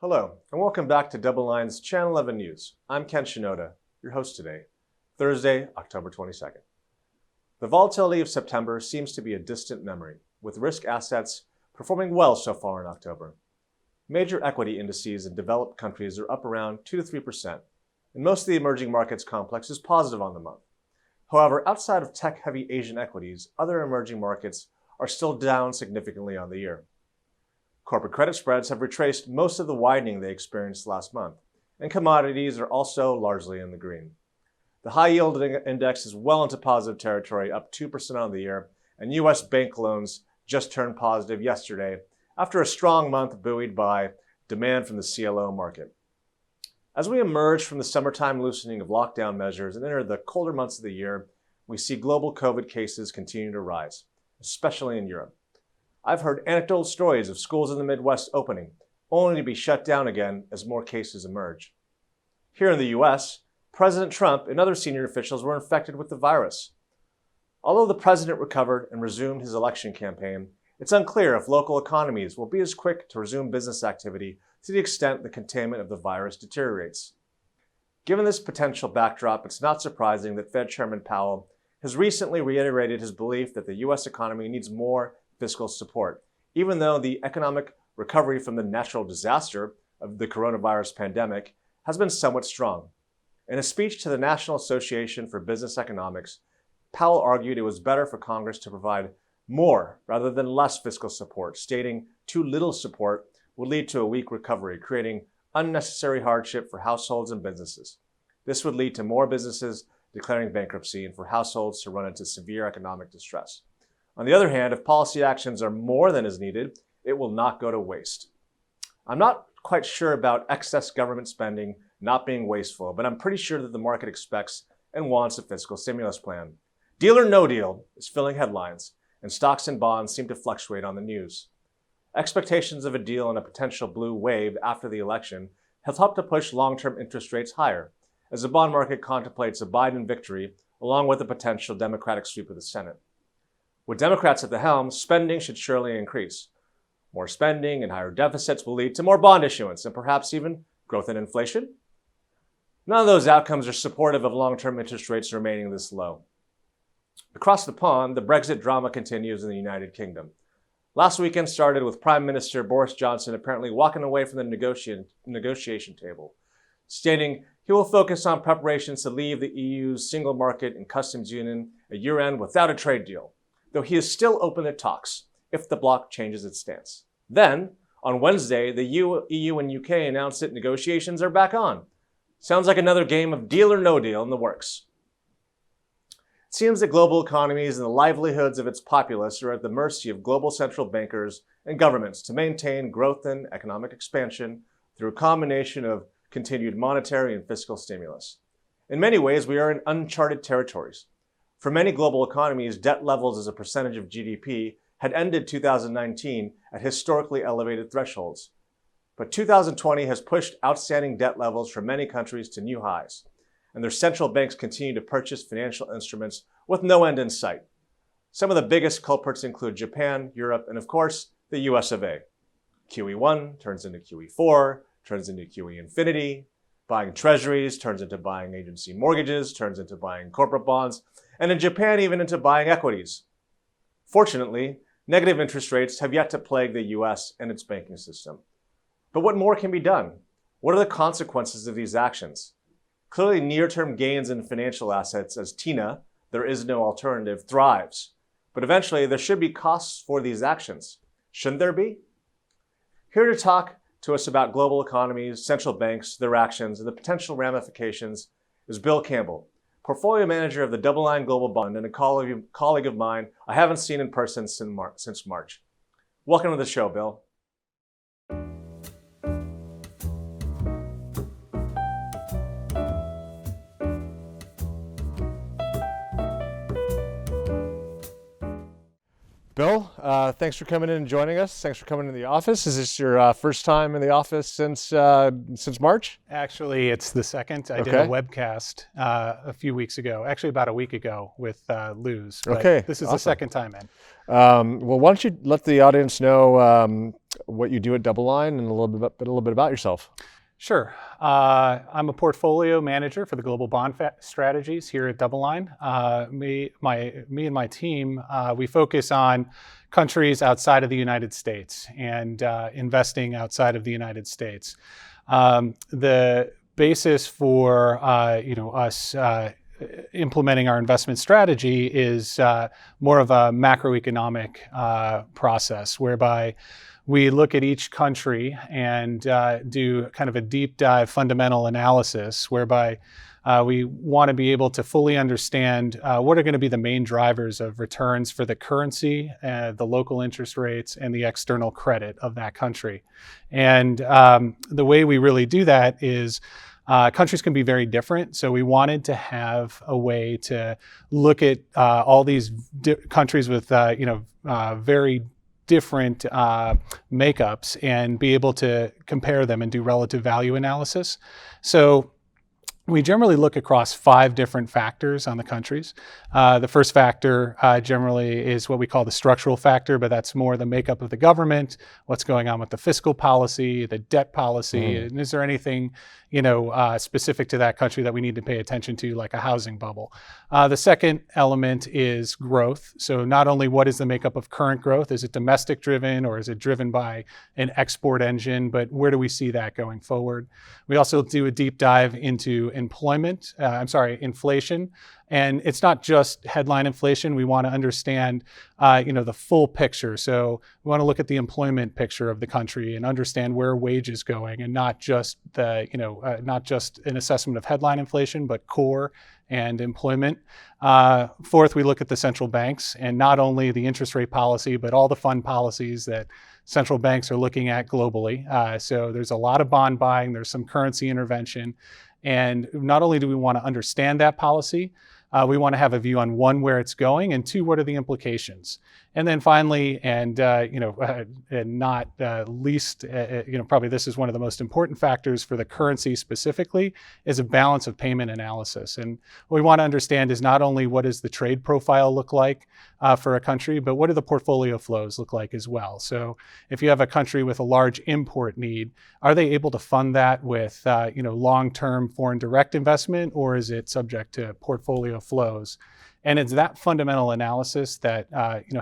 Hello, and welcome back to DoubleLine's Channel 11 News. I'm Ken Shinoda, your host today, Thursday, October 22nd. The volatility of September seems to be a distant memory, with risk assets performing well so far in October. Major equity indices in developed countries are up around 2 to 3%, and most of the emerging markets complex is positive on the month. However, outside of tech-heavy Asian equities, other emerging markets are still down significantly on the year. Corporate credit spreads have retraced most of the widening they experienced last month, and commodities are also largely in the green. The high-yield index is well into positive territory, up 2% on the year, and U.S. bank loans just turned positive yesterday after a strong month buoyed by demand from the CLO market. As we emerge from the summertime loosening of lockdown measures and enter the colder months of the year, we see global COVID cases continue to rise, especially in Europe. I've heard anecdotal stories of schools in the Midwest opening, only to be shut down again as more cases emerge. Here in the U.S., President Trump and other senior officials were infected with the virus. Although the president recovered and resumed his election campaign, it's unclear if local economies will be as quick to resume business activity to the extent the containment of the virus deteriorates. Given this potential backdrop, it's not surprising that Fed Chairman Powell has recently reiterated his belief that the U.S. economy needs more fiscal support, even though the economic recovery from the natural disaster of the coronavirus pandemic has been somewhat strong. In a speech to the National Association for Business Economics, Powell argued it was better for Congress to provide more rather than less fiscal support, stating too little support would lead to a weak recovery, creating unnecessary hardship for households and businesses. This would lead to more businesses declaring bankruptcy and for households to run into severe economic distress. On the other hand, if policy actions are more than is needed, it will not go to waste. I'm not quite sure about excess government spending not being wasteful, but I'm pretty sure that the market expects and wants a fiscal stimulus plan. Deal or no deal is filling headlines, and stocks and bonds seem to fluctuate on the news. Expectations of a deal and a potential blue wave after the election have helped to push long-term interest rates higher, as the bond market contemplates a Biden victory along with a potential Democratic sweep of the Senate. With Democrats at the helm, spending should surely increase. More spending and higher deficits will lead to more bond issuance and perhaps even growth in inflation. None of those outcomes are supportive of long-term interest rates remaining this low. Across the pond, the Brexit drama continues in the United Kingdom. Last weekend started with Prime Minister Boris Johnson apparently walking away from the negotiation table, stating he will focus on preparations to leave the EU's single market and customs union at year-end without a trade deal, though he is still open to talks if the bloc changes its stance. Then, on Wednesday, the EU and UK announced that negotiations are back on. Sounds like another game of deal or no deal in the works. It seems that global economies and the livelihoods of its populace are at the mercy of global central bankers and governments to maintain growth and economic expansion through a combination of continued monetary and fiscal stimulus. In many ways, we are in uncharted territories. For many global economies, debt levels as a percentage of GDP had ended 2019 at historically elevated thresholds. But 2020 has pushed outstanding debt levels for many countries to new highs, and their central banks continue to purchase financial instruments with no end in sight. Some of the biggest culprits include Japan, Europe, and of course, the US of A. QE1 turns into QE4, turns into QE infinity. Buying treasuries turns into buying agency mortgages, turns into buying corporate bonds, and in Japan, even into buying equities. Fortunately, negative interest rates have yet to plague the US and its banking system. But what more can be done? What are the consequences of these actions? Clearly, near-term gains in financial assets as TINA, there is no alternative, thrives. But eventually, there should be costs for these actions. Shouldn't there be? Here to talk to us about global economies, central banks, their actions, and the potential ramifications is Bill Campbell, portfolio manager of the DoubleLine Global Bond and a colleague of mine I haven't seen in person since March. Welcome to the show, Bill. Bill, thanks for coming in and joining us. Thanks for coming in the office. Is this your first time in the office since March? Actually, it's the second. I did a webcast a few weeks ago, actually about a week ago with Luz. Okay, this is the second time in. Well, why don't you let the audience know what you do at DoubleLine and a little bit about yourself? Sure. I'm a portfolio manager for the global bond strategies here at DoubleLine. Me and my team, we focus on countries outside of the United States and investing outside of the United States. The basis for us implementing our investment strategy is more of a macroeconomic process whereby we look at each country and do kind of a deep dive fundamental analysis whereby we want to be able to fully understand what are going to be the main drivers of returns for the currency, the local interest rates, and the external credit of that country. And the way we really do that is countries can be very different. So we wanted to have a way to look at all these countries with very different makeups and be able to compare them and do relative value analysis. So we generally look across 5 different factors on the countries. The first factor generally is what we call the structural factor, but that's more the makeup of the government, what's going on with the fiscal policy, the debt policy, and is there anything specific to that country that we need to pay attention to, like a housing bubble. The second element is growth. So not only what is the makeup of current growth, is it domestic driven or is it driven by an export engine, but where do we see that going forward? We also do a deep dive into inflation. And it's not just headline inflation. We want to understand, the full picture. So we want to look at the employment picture of the country and understand where wage is going, and not just not just an assessment of headline inflation, but core and employment. Fourth, we look at the central banks, and not only the interest rate policy, but all the fund policies that central banks are looking at globally. So there's a lot of bond buying. There's some currency intervention. And not only do we want to understand that policy, we want to have a view on 1, where it's going, and 2, what are the implications? And then finally, and not least, probably this is one of the most important factors for the currency specifically, is a balance of payment analysis. And what we want to understand is not only what does the trade profile look like for a country, but what do the portfolio flows look like as well. So if you have a country with a large import need, are they able to fund that with long-term foreign direct investment, or is it subject to portfolio flows? And it's that fundamental analysis that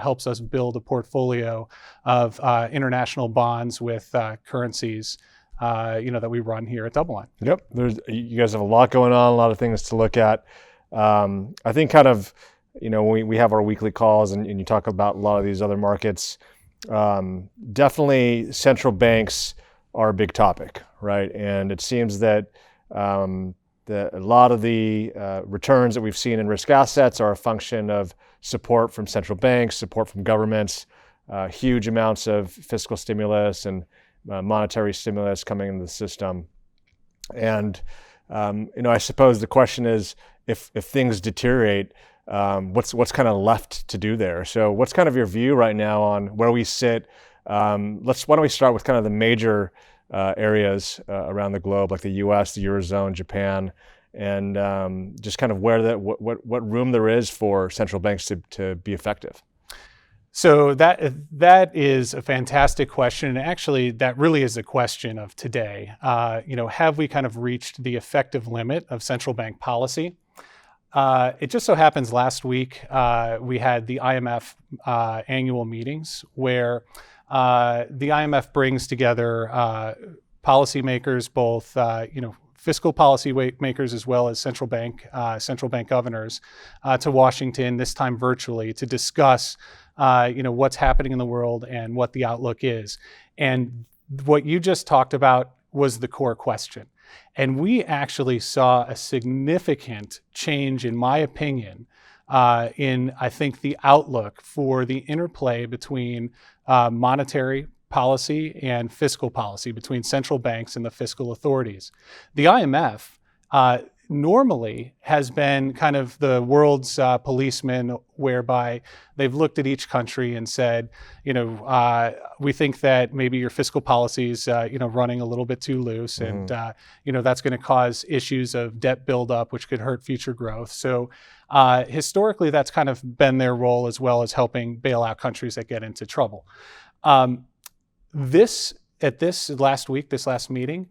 helps us build a portfolio of international bonds with currencies that we run here at DoubleLine. Yep, you guys have a lot going on, a lot of things to look at. I think kind of when we have our weekly calls and you talk about a lot of these other markets, definitely central banks are a big topic, right? And it seems that a lot of the returns that we've seen in risk assets are a function of support from central banks, support from governments, huge amounts of fiscal stimulus and monetary stimulus coming into the system. And I suppose the question is, if things deteriorate, what's kind of left to do there? So what's kind of your view right now on where we sit? Why don't we start with kind of the major areas around the globe, like the U.S., the Eurozone, Japan, and just kind of what room there is for central banks to be effective. So that is a fantastic question, and actually that really is the question of today. Have we kind of reached the effective limit of central bank policy? It just so happens last week we had the IMF annual meetings where the IMF brings together policymakers, both fiscal policy makers as well as central bank governors, to Washington, this time virtually, to discuss what's happening in the world and what the outlook is. And what you just talked about was the core question. And we actually saw a significant change, in my opinion, in, I think, the outlook for the interplay between monetary policy and fiscal policy, between central banks and the fiscal authorities. The IMF normally has been kind of the world's policeman, whereby they've looked at each country and said, we think that maybe your fiscal policies, running a little bit too loose, and that's going to cause issues of debt buildup, which could hurt future growth. So historically, that's kind of been their role, as well as helping bail out countries that get into trouble. This last meeting,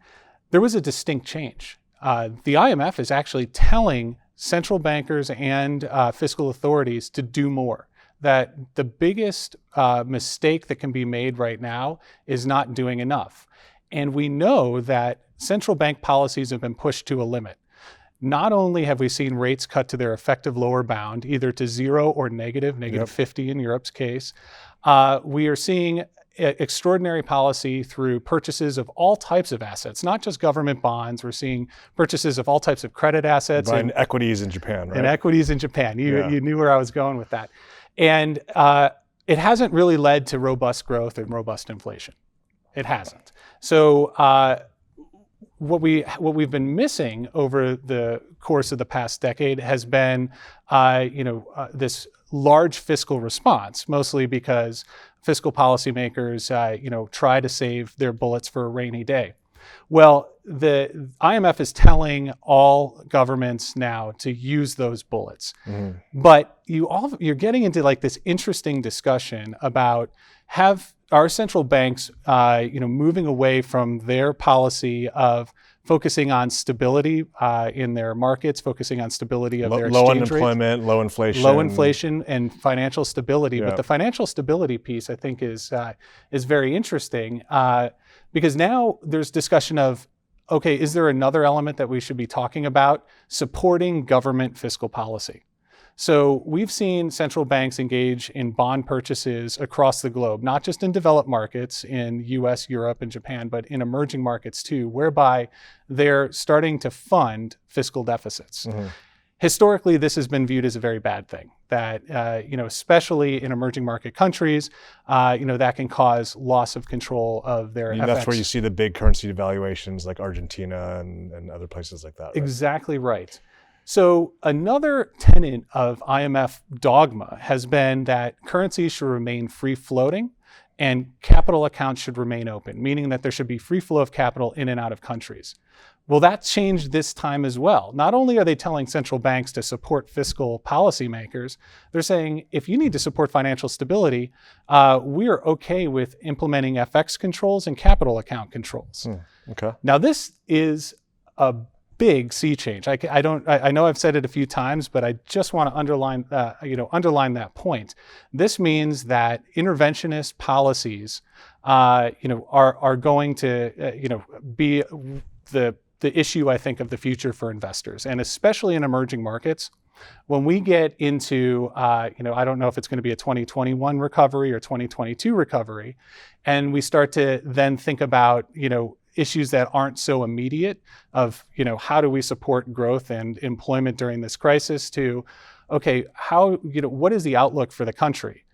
there was a distinct change. The IMF is actually telling central bankers and fiscal authorities to do more. That the biggest mistake that can be made right now is not doing enough. And we know that central bank policies have been pushed to a limit. Not only have we seen rates cut to their effective lower bound, either to zero or negative 50 in Europe's case, we are seeing extraordinary policy through purchases of all types of assets, not just government bonds. We're seeing purchases of all types of credit assets. Buying equities in Japan, right? And equities in Japan. You knew where I was going with that. And it hasn't really led to robust growth and robust inflation. It hasn't. So what we've been missing over the course of the past decade has been this large fiscal response, mostly because fiscal policymakers, try to save their bullets for a rainy day. Well, the IMF is telling all governments now to use those bullets. But you're getting into like this interesting discussion about our central banks, moving away from their policy of focusing on stability in their markets, focusing on stability of their exchange low rates. Unemployment, low inflation, and financial stability. Yeah. But the financial stability piece, I think, is very interesting because now there's discussion of, okay, is there another element that we should be talking about? Supporting government fiscal policy. So we've seen central banks engage in bond purchases across the globe, not just in developed markets in U.S., Europe, and Japan, but in emerging markets too, whereby they're starting to fund fiscal deficits. Historically, this has been viewed as a very bad thing, that, especially in emerging market countries, that can cause loss of control of their FX. That's where you see the big currency devaluations like Argentina and other places like that. Right? Exactly right. So another tenet of IMF dogma has been that currencies should remain free floating and capital accounts should remain open, meaning that there should be free flow of capital in and out of countries. Well, that changed this time as well. Not only are they telling central banks to support fiscal policymakers, they're saying, if you need to support financial stability, we are okay with implementing FX controls and capital account controls. Okay. Now, this is a big sea change. I know I've said it a few times, but I just want to underline that point. This means that interventionist policies, are going to, be the issue, I think, of the future for investors, and especially in emerging markets. When we get into, I don't know if it's going to be a 2021 recovery or 2022 recovery, and we start to then think about, issues that aren't so immediate of, how do we support growth and employment during this crisis to, okay, what is the outlook for the country?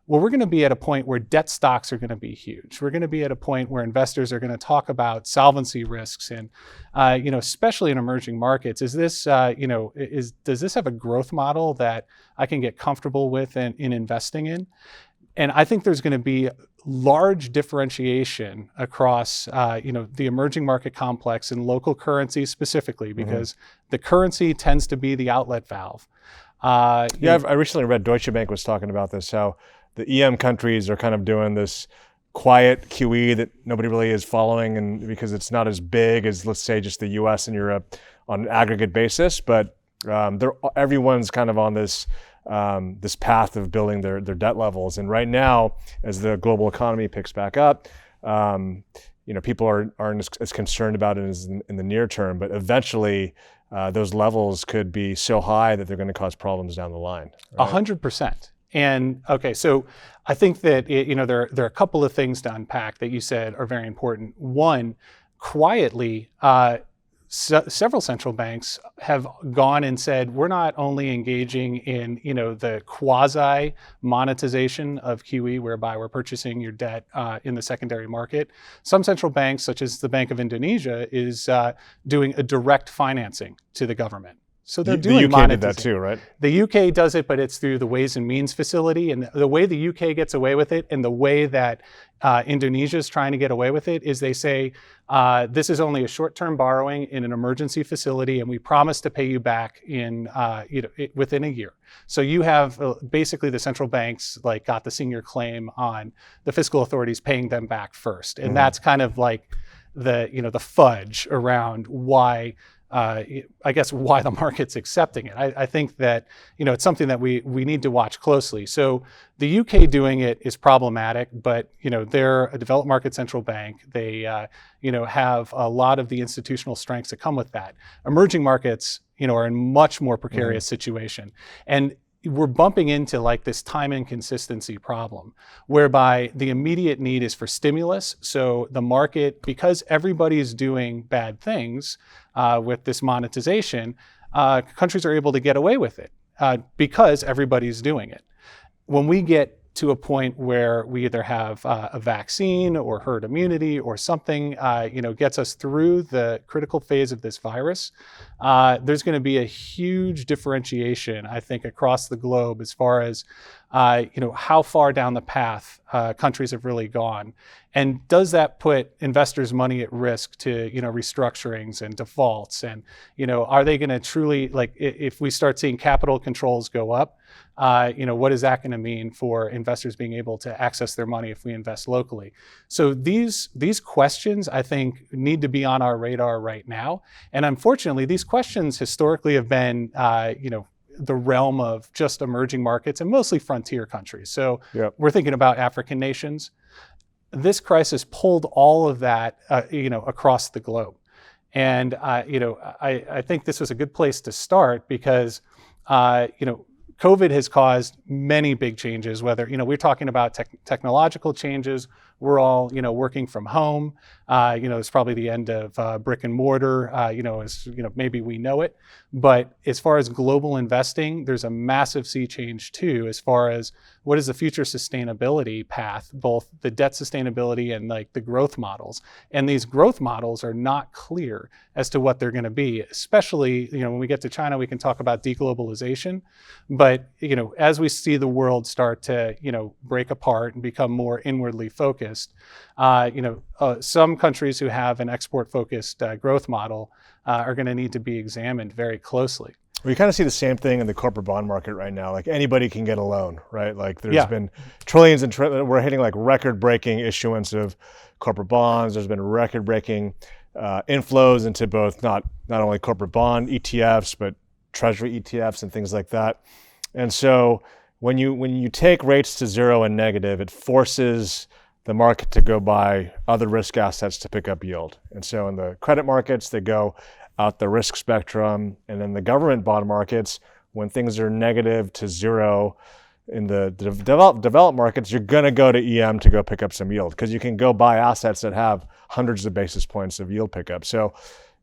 Well, we're going to be at a point where debt stocks are going to be huge. We're going to be at a point where investors are going to talk about solvency risks and, especially in emerging markets. Is this, does this have a growth model that I can get comfortable with in investing in? And I think there's going to be large differentiation across, the emerging market complex and local currencies specifically, because the currency tends to be the outlet valve. I recently read Deutsche Bank was talking about this, how the EM countries are kind of doing this quiet QE that nobody really is following, and because it's not as big as, let's say, just the U.S. and Europe on an aggregate basis, but everyone's kind of on this path of building their debt levels. And right now, as the global economy picks back up, people aren't as concerned about it as in the near term, but eventually those levels could be so high that they're going to cause problems down the line. Right? 100%. And okay, so I think that there are a couple of things to unpack that you said are very important. One, quietly, several central banks have gone and said, we're not only engaging in, the quasi monetization of QE, whereby we're purchasing your debt in the secondary market. Some central banks, such as the Bank of Indonesia, is doing a direct financing to the government. So they're doing the UK did that too, right? The UK does it, but it's through the Ways and Means facility. And the way the UK gets away with it, and the way that Indonesia is trying to get away with it, is they say, this is only a short-term borrowing in an emergency facility, and we promise to pay you back in within a year. So you have basically the central banks got the senior claim on the fiscal authorities paying them back first, and that's kind of like the fudge around why. I guess why the market's accepting it. I think that it's something that we need to watch closely. So the UK doing it is problematic, but they're a developed market central bank. They have a lot of the institutional strengths that come with that. Emerging markets are in much more precarious situation, and we're bumping into this time inconsistency problem, whereby the immediate need is for stimulus. So the market, because everybody's doing bad things with this monetization, countries are able to get away with it because everybody's doing it. When we get to a point where we either have a vaccine or herd immunity or something, gets us through the critical phase of this virus, there's going to be a huge differentiation, I think, across the globe as far as, how far down the path countries have really gone. And does that put investors' money at risk to, restructurings and defaults? And, are they going to truly, if we start seeing capital controls go up, what is that going to mean for investors being able to access their money if we invest locally? So these questions, I think, need to be on our radar right now. And unfortunately, these questions historically have been, the realm of just emerging markets and mostly frontier countries. So we're thinking about African nations. This crisis pulled all of that, across the globe. And, I think this was a good place to start because, COVID has caused many big changes, whether, we're talking about technological changes. We're all, working from home. It's probably the end of brick and mortar, as, maybe we know it. But as far as global investing, there's a massive sea change too, as far as what is the future sustainability path, both the debt sustainability and the growth models. And these growth models are not clear as to what they're going to be, especially, when we get to China, we can talk about deglobalization. But, as we see the world start to, break apart and become more inwardly focused, some countries who have an export-focused growth model are going to need to be examined very closely. Well, you kind of see the same thing in the corporate bond market right now. Anybody can get a loan, right? There's been trillions and we're hitting record-breaking issuance of corporate bonds. There's been record-breaking inflows into both not only corporate bond ETFs, but treasury ETFs and things like that. And so when you take rates to zero and negative, it forces the market to go buy other risk assets to pick up yield. And so in the credit markets, they go out the risk spectrum. And in the government bond markets, when things are negative to zero, in the developed markets, you're going to go to EM to go pick up some yield because you can go buy assets that have hundreds of basis points of yield pickup. So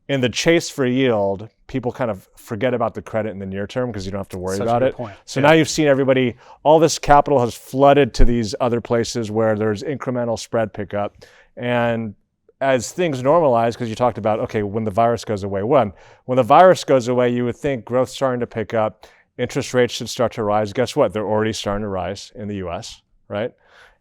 in the chase for yield, people kind of forget about the credit in the near term because you don't have to worry about it. So now you've seen everybody, all this capital has flooded to these other places where there's incremental spread pickup. And as things normalize, because you talked about, okay, when the virus goes away, when the virus goes away, you would think growth's starting to pick up, interest rates should start to rise. Guess what? They're already starting to rise in the US, right?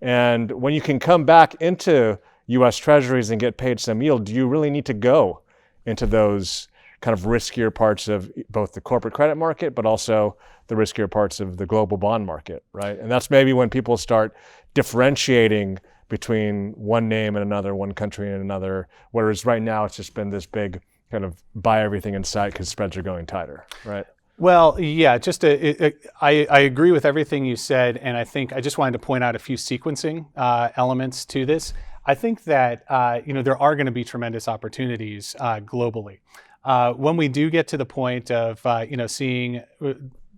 And when you can come back into US treasuries and get paid some yield, do you really need to go into those kind of riskier parts of both the corporate credit market, but also the riskier parts of the global bond market, right? And that's maybe when people start differentiating between one name and another, one country and another, whereas right now it's just been this big kind of buy everything in sight because spreads are going tighter, right? Well, yeah, I agree with everything you said, and I think I just wanted to point out a few sequencing elements to this. I think that there are going to be tremendous opportunities globally. When we do get to the point of seeing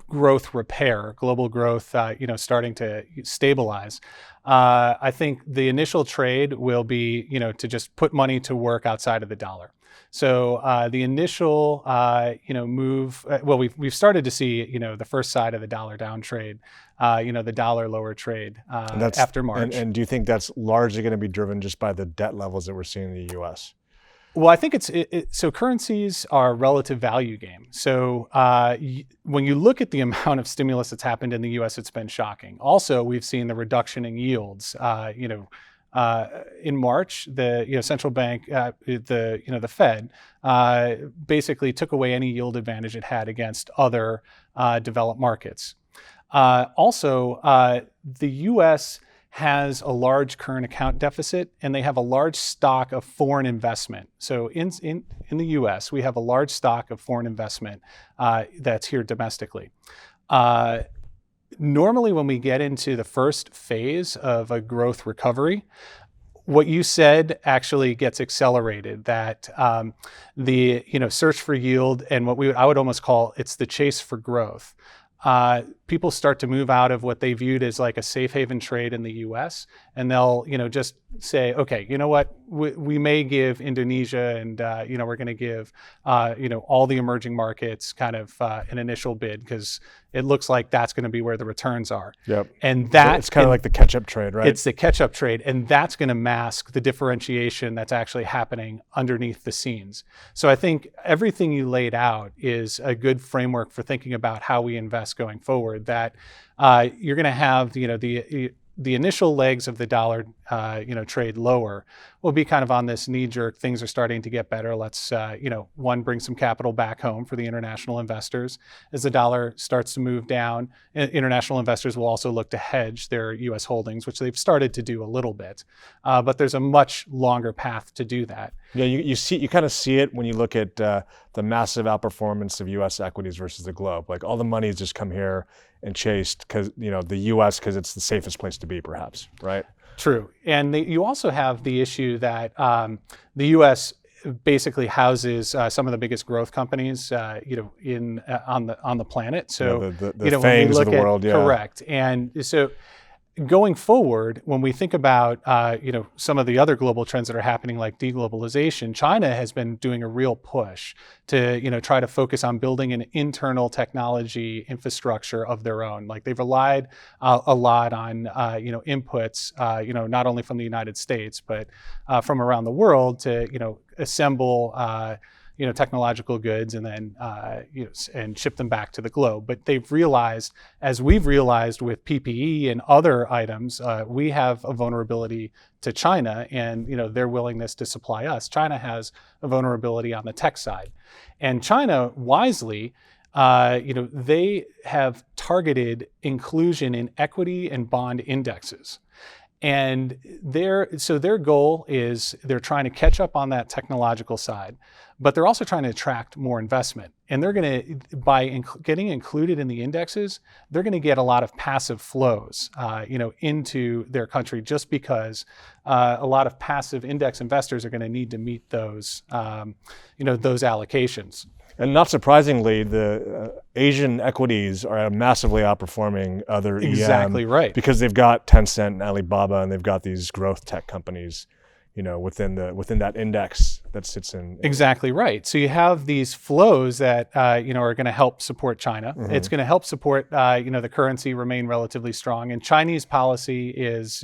growth repair, global growth, starting to stabilize, I think the initial trade will be, to just put money to work outside of the dollar. So the initial, move. Well, we've started to see, the first side of the dollar down trade, the dollar lower trade after March. And do you think that's largely going to be driven just by the debt levels that we're seeing in the U.S.? Well, I think so currencies are a relative value game. So when you look at the amount of stimulus that's happened in the U.S., it's been shocking. Also, we've seen the reduction in yields. In March, the central bank, the Fed, basically took away any yield advantage it had against other developed markets. Also, the U.S. has a large current account deficit, and they have a large stock of foreign investment. So in the U.S., we have a large stock of foreign investment that's here domestically. Normally, when we get into the first phase of a growth recovery, what you said actually gets accelerated, that the search for yield and what I would almost call it's the chase for growth. People start to move out of what they viewed as like a safe haven trade in the U.S. and they'll, just say, okay, you know what, we may give Indonesia and, we're going to give, all the emerging markets kind of an initial bid because it looks like that's going to be where the returns are. Yep. And that it's kind of like the catch-up trade, right? It's the catch-up trade, and that's going to mask the differentiation that's actually happening underneath the scenes. So I think everything you laid out is a good framework for thinking about how we invest going forward. That you're going to have, the initial legs of the dollar, trade lower will be kind of on this knee-jerk. Things are starting to get better. Let's, bring some capital back home for the international investors. As the dollar starts to move down, international investors will also look to hedge their U.S. holdings, which they've started to do a little bit. But there's a much longer path to do that. Yeah, you kind of see it when you look at the massive outperformance of U.S. equities versus the globe. Like all the money has just come here and chased because the U.S. because it's the safest place to be, perhaps, right? True, and you also have the issue that the U.S. basically houses some of the biggest growth companies, on the planet. So the FANGs of the world, yeah. Correct, and so. Going forward, when we think about some of the other global trends that are happening, like deglobalization, China has been doing a real push to try to focus on building an internal technology infrastructure of their own. Like they've relied a lot on inputs, not only from the United States but from around the world to assemble. Technological goods and then and ship them back to the globe. But they've realized, as we've realized with PPE and other items, we have a vulnerability to China and their willingness to supply us. China has a vulnerability on the tech side, and China wisely. They have targeted inclusion in equity and bond indexes. And their goal is they're trying to catch up on that technological side, but they're also trying to attract more investment. And they're going to, by getting included in the indexes, they're going to get a lot of passive flows, into their country, just because a lot of passive index investors are going to need to meet those, those allocations. And not surprisingly, the Asian equities are massively outperforming other Exactly EM right. because they've got Tencent and Alibaba, and they've got these growth tech companies, within that index that sits in. Exactly right. So you have these flows that are going to help support China. Mm-hmm. It's going to help support the currency remain relatively strong. And Chinese policy is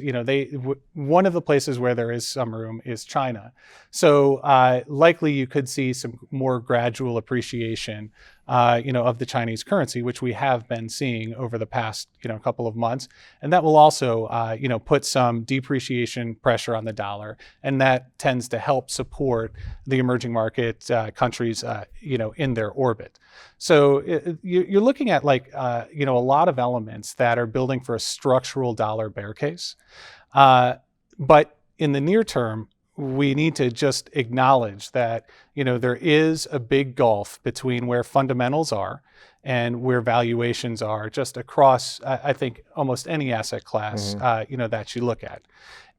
one of the places where there is some room is China. So likely you could see some more gradual appreciation of the Chinese currency, which we have been seeing over the past couple of months, and that will also put some depreciation pressure on the dollar, and that tends to help support the emerging market countries in their orbit. So you're looking at a lot of elements that are building for a structural dollar bear case, but in the near term, we need to just acknowledge that there is a big gulf between where fundamentals are and where valuations are, just across I think almost any asset class that you look at.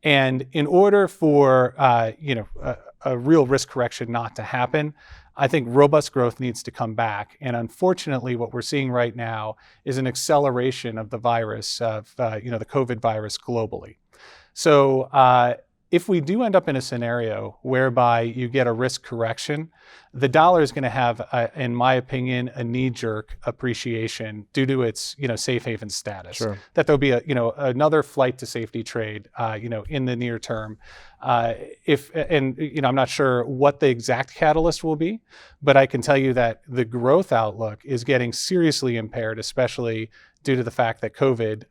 And in order for a real risk correction not to happen, I think robust growth needs to come back. And unfortunately, what we're seeing right now is an acceleration of the virus, of the COVID virus globally. So if we do end up in a scenario whereby you get a risk correction, the dollar is going to have, in my opinion, a knee-jerk appreciation due to its, safe haven status. Sure. That there'll be another flight to safety trade, in the near term. I'm not sure what the exact catalyst will be, but I can tell you that the growth outlook is getting seriously impaired, especially due to the fact that COVID,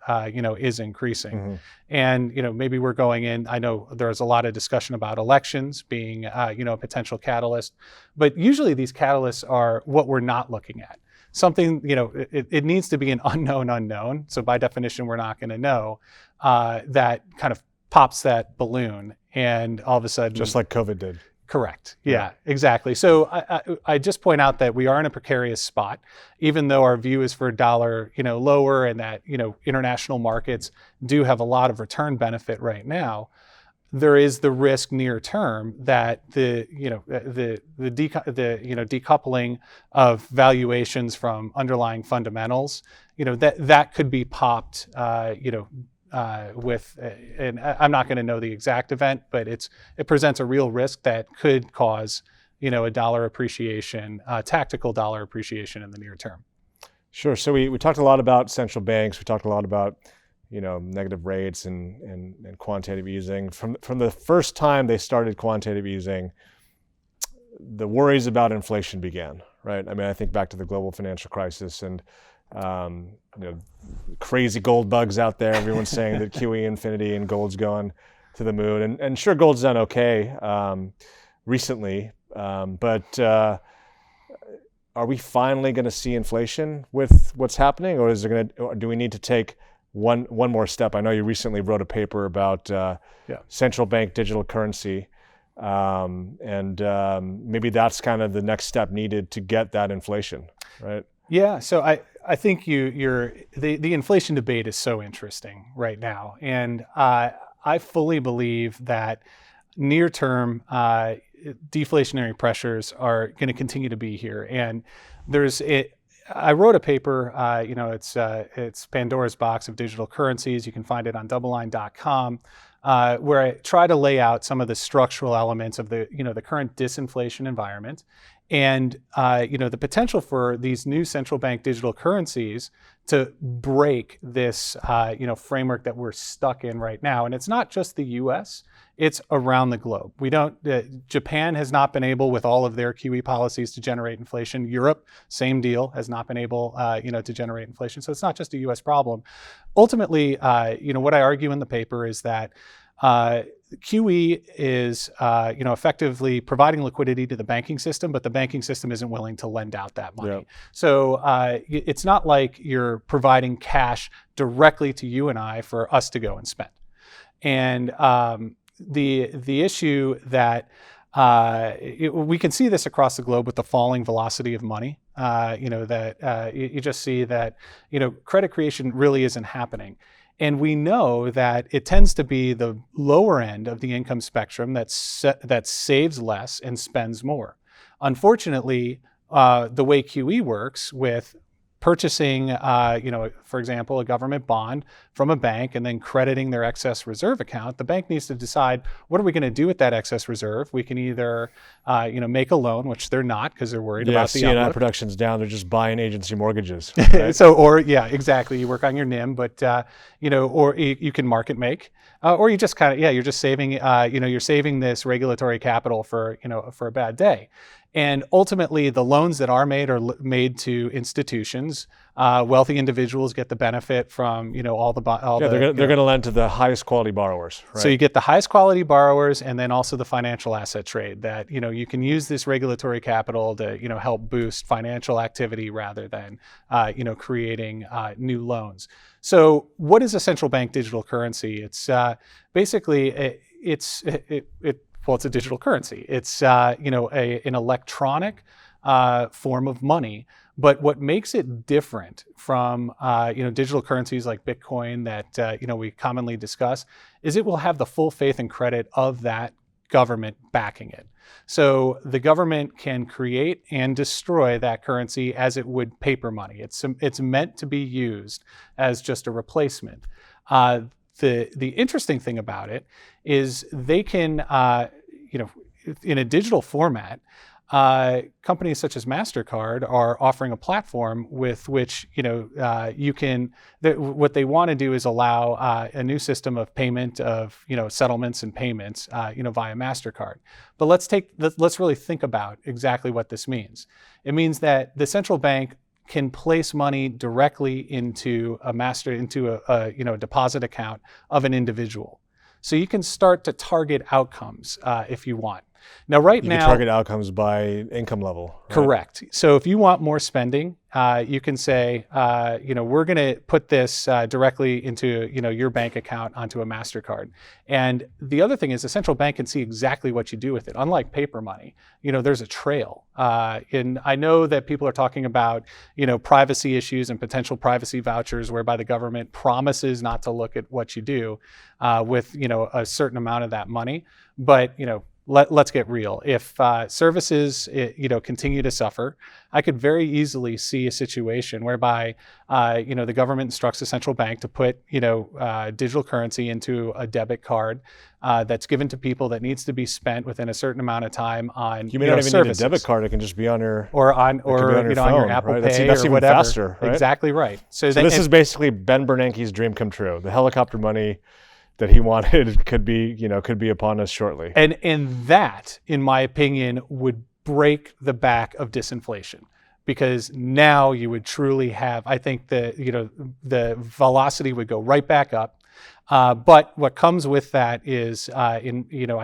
is increasing. Mm-hmm. And, maybe we're going in, I know there's a lot of discussion about elections being, a potential catalyst, but usually these catalysts are what we're not looking at. Something, it needs to be an unknown. So by definition, we're not going to know that kind of pops that balloon. And all of a sudden, Just like COVID did. Correct. Yeah, exactly. So I just point out that we are in a precarious spot, even though our view is for a dollar, lower, and that, international markets do have a lot of return benefit right now. There is the risk near term that the decoupling of valuations from underlying fundamentals, that could be popped, and I'm not going to know the exact event, but it presents a real risk that could cause, a dollar appreciation, tactical dollar appreciation in the near term. Sure. So we talked a lot about central banks. We talked a lot about, negative rates and quantitative easing. From the first time they started quantitative easing, the worries about inflation began, right? I mean, I think back to the global financial crisis and crazy gold bugs out there. Everyone's saying that QE infinity and gold's going to the moon. And sure, gold's done okay recently, but are we finally going to see inflation with what's happening, or or do we need to take one more step? I know you recently wrote a paper about central bank digital currency, and maybe that's kind of the next step needed to get that inflation, right? Yeah, so I think the inflation debate is so interesting right now, and I fully believe that near-term deflationary pressures are going to continue to be here. And I wrote a paper. It's Pandora's Box of Digital Currencies. You can find it on DoubleLine.com. Where I try to lay out some of the structural elements of the current disinflation environment, and the potential for these new central bank digital currencies to break this framework that we're stuck in right now. And it's not just the U.S. It's around the globe. Japan has not been able, with all of their QE policies, to generate inflation. Europe, same deal, has not been able, to generate inflation. So it's not just a U.S. problem. Ultimately, what I argue in the paper is that QE is, effectively providing liquidity to the banking system, but the banking system isn't willing to lend out that money. Yep. So it's not like you're providing cash directly to you and I for us to go and spend. And the issue that we can see this across the globe with the falling velocity of money. You just see that credit creation really isn't happening. And we know that it tends to be the lower end of the income spectrum that saves less and spends more. Unfortunately, the way QE works with purchasing, for example, a government bond from a bank and then crediting their excess reserve account, the bank needs to decide, what are we going to do with that excess reserve? We can either, make a loan, which they're not because they're worried about the C&I outlook. production's down. They're just buying agency mortgages. Right? Exactly. You work on your NIM, but, or you can market make, or you just you're just saving, you're saving this regulatory capital for a bad day. And ultimately, the loans that are made to institutions. Wealthy individuals get the benefit from they're going to lend to the highest quality borrowers. Right? So you get the highest quality borrowers, and then also the financial asset trade that you can use this regulatory capital to help boost financial activity rather than creating new loans. So what is a central bank digital currency? It's basically it's a digital currency. It's an electronic form of money. But what makes it different from digital currencies like Bitcoin that we commonly discuss is it will have the full faith and credit of that government backing it. So the government can create and destroy that currency as it would paper money. It's meant to be used as just a replacement. The interesting thing about it is they can, in a digital format, companies such as MasterCard are offering a platform with which you can. What they want to do is allow a new system of payment of settlements and payments via MasterCard. But let's really think about exactly what this means. It means that the central bank can place money directly into a deposit account of an individual. So you can start to target outcomes if you want. Now, You can target outcomes by income level. Right? Correct. So if you want more spending, you can say, we're going to put this directly into, your bank account onto a MasterCard. And the other thing is the central bank can see exactly what you do with it. Unlike paper money, there's a trail. And I know that people are talking about, privacy issues and potential privacy vouchers whereby the government promises not to look at what you do with, a certain amount of that money. But, let's get real. If services, continue to suffer, I could very easily see a situation whereby, the government instructs the central bank to put, digital currency into a debit card that's given to people that needs to be spent within a certain amount of time on You may not even services. need a debit card. It can just be on your on your your phone, Apple right? Pay That's or even whatever. faster, right? Exactly right. So this is basically Ben Bernanke's dream come true. The helicopter money that he wanted could be upon us shortly. And that, in my opinion, would break the back of disinflation, because now you would truly have, I think the velocity would go right back up. But what comes with that is, I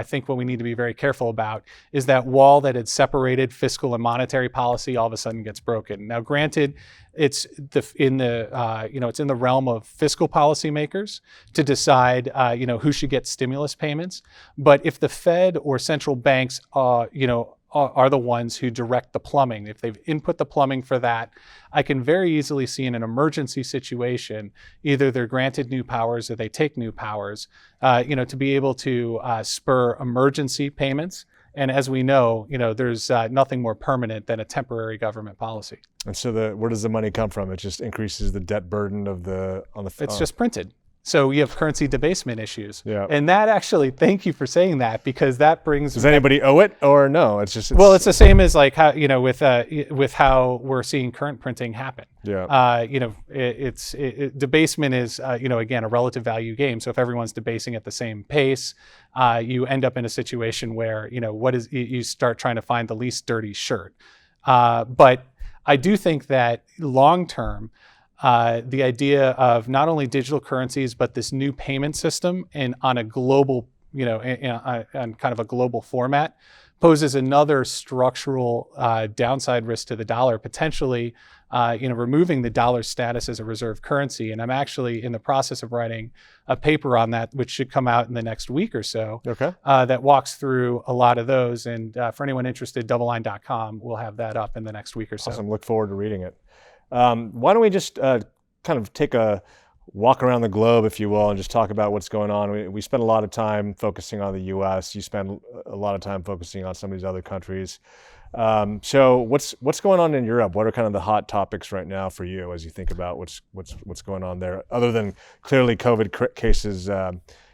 think what we need to be very careful about is that wall that had separated fiscal and monetary policy all of a sudden gets broken. Now, granted, it's in the realm of fiscal policymakers to decide, who should get stimulus payments. But if the Fed or central banks, are the ones who direct the plumbing, if they've input the plumbing for that, I can very easily see in an emergency situation, either they're granted new powers or they take new powers, to be able to spur emergency payments. And as we know, there's nothing more permanent than a temporary government policy. And so where does the money come from? It just increases the debt burden It's just printed. So you have currency debasement issues. Yeah. And that actually, thank you for saying that, because that brings... Does anybody owe it or no? It's the same as like how, with how we're seeing current printing happen. Yeah. Debasement is, again, a relative value game. So if everyone's debasing at the same pace, you end up in a situation where, you start trying to find the least dirty shirt. But I do think that long term, the idea of not only digital currencies, but this new payment system and on a global, on kind of a global format, poses another structural downside risk to the dollar, potentially, removing the dollar's status as a reserve currency. And I'm actually in the process of writing a paper on that, which should come out in the next week or so. Okay. That walks through a lot of those. And for anyone interested, DoubleLine.com will have that up in the next week or so. Awesome. Look forward to reading it. Why don't we just kind of take a walk around the globe, if you will, and just talk about what's going on. We spend a lot of time focusing on the U.S. You spend a lot of time focusing on some of these other countries. So what's going on in Europe? What are kind of the hot topics right now for you as you think about what's going on there, other than clearly COVID cases